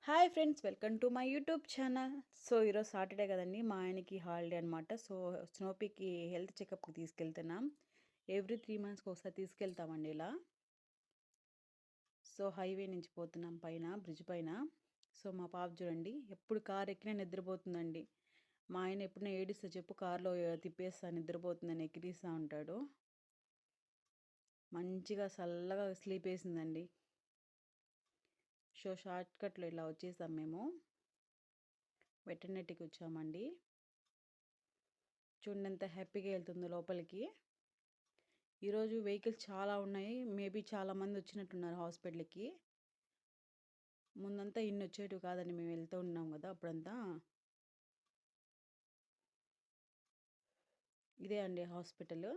Hi friends, welcome to my YouTube channel. So ఈరోజు Saturday కదండి, మా ఆయనకి హాలిడే అనమాట. సో స్నోపీకి హెల్త్ చెకప్కి తీసుకెళ్తున్నాం. ఎవ్రీ 3 మంత్స్కి ఒకసారి తీసుకెళ్తామండి ఇలా. సో హైవే నుంచి పోతున్నాం పైన, బ్రిడ్జ్ పైన. సో మా పాప చూడండి, ఎప్పుడు కార్ ఎక్కినా నిద్రపోతుందండి. మా ఆయన ఎప్పుడైనా ఏడిస్తే చెప్పు, కార్లో తిప్పేస్తా నిద్రపోతుందని ఎక్కిరిస్తూ ఉంటాడు. మంచిగా చల్లగా స్లీప్ వేసిందండి. సో షార్ట్ కట్లో ఇలా వచ్చేసాం మేము. వెటర్నరీకి వచ్చామండి. చూడండి ఎంత హ్యాపీగా వెళ్తుందో లోపలికి. ఈరోజు వెహికల్స్ చాలా ఉన్నాయి. మేబీ చాలామంది వచ్చినట్టున్నారు హాస్పిటల్కి. ముందంతా ఇన్ని వచ్చేటివి కాదండి, మేము వెళ్తూ ఉన్నాం కదా అప్పుడంతా. ఇదే అండి హాస్పిటల్.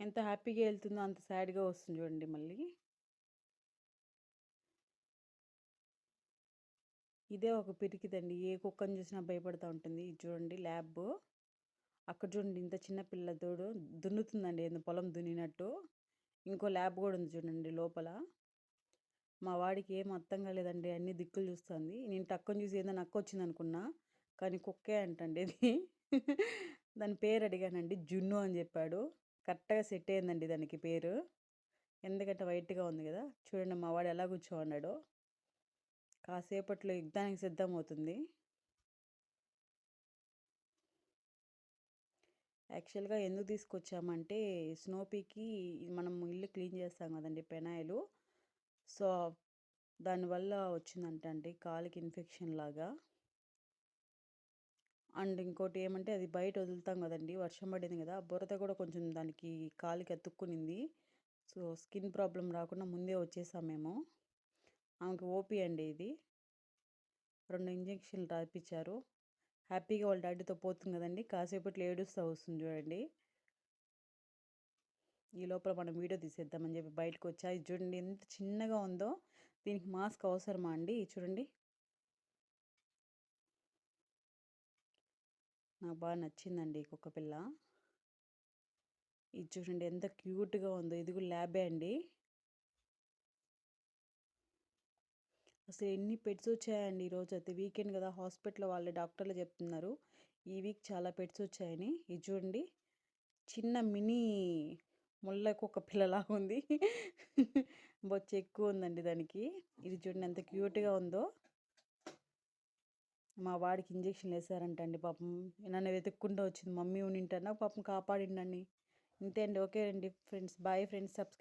ఎంత హ్యాపీగా వెళ్తుందో అంత సాడ్గా వస్తుంది చూడండి మళ్ళీ. ఇదే ఒక పిరికిదండి, ఏ కుక్కని చూసినా భయపడుతూ ఉంటుంది. ఇది చూడండి ల్యాబ్. అక్కడ చూడండి ఇంత చిన్న పిల్ల తోడు దున్నుతుందండి, ఏందో పొలం దున్నినట్టు. ఇంకో ల్యాబ్ కూడా ఉంది చూడండి లోపల. మా వాడికి ఏం అర్థం కాలేదండి, అన్ని దిక్కులు చూస్తుంది. నేను టక్కుని చూసి ఏందో నక్క వచ్చింది అనుకున్నా, కానీ కుక్కే అంటండి ఇది. దాని పేరు అడిగానండి, జున్ను అని చెప్పాడు. కరెక్ట్గా సెట్ అయిందండి దానికి పేరు, ఎందుకంటే వైట్గా ఉంది కదా. చూడండి మా వాడు ఎలా కూర్చోన్నాడో. కాసేపట్లో యుద్ధానికి సిద్ధమవుతుంది. యాక్చువల్గా ఎందుకు తీసుకొచ్చామంటే, స్నోపీకి మనం ఇల్లు క్లీన్ చేస్తాం కదండి, పెనాయిలు. సో దానివల్ల వచ్చిందంట అండి కాలికి ఇన్ఫెక్షన్ లాగా. అండ్ ఇంకోటి ఏమంటే, అది బయట వదులుతాం కదండి, వర్షం పడింది కదా, బురద కూడా కొంచెం దానికి కాలికి అతుక్కునింది. సో స్కిన్ ప్రాబ్లం రాకుండా ముందే వచ్చేసాం మేము. ఆమెకి ఓపీ అండి ఇది. 2 ఇంజెక్షన్లు రాపించారు. హ్యాపీగా వాళ్ళ డాడీతో పోతుంది కదండి, కాసేపట్లో ఏడుస్తూ వస్తుంది చూడండి. ఈ లోపల మనం వీడియో తీసేద్దామని చెప్పి బయటకు వచ్చా. ఇది చూడండి ఎంత చిన్నగా ఉందో. దీనికి మాస్క్ అవసరమా అండి? చూడండి, నాకు బాగా నచ్చిందండి ఈ కుక్క పిల్ల. ఇది చూడండి ఎంత క్యూట్గా ఉందో. ఇది కూడా ల్యాబే అండి. అసలు ఎన్ని పెట్స్ వచ్చాయండి ఈరోజు అయితే, వీకెండ్ కదా, హాస్పిటల్ వాళ్ళే డాక్టర్లు చెప్తున్నారు ఈ వీక్ చాలా పెట్స్ వచ్చాయని. ఇది చూడండి చిన్న మినీ ముళ్ళ కుక్క పిల్లలాగా ఉంది. బొచ్చు ఎక్కువ ఉందండి దానికి. ఇది చూడండి ఎంత క్యూట్గా ఉందో. మా వాడికి ఇంజెక్షన్ వేసారంటండి పాపం. నన్ను వెతుక్కుంటూ వచ్చింది, మమ్మీ ఉండింటన్నా పాపం కాపాడిండండి. ఇంతే అండి. ఓకే అండి ఫ్రెండ్స్, బాయ్ ఫ్రెండ్స్, సబ్స్క్రైబ్.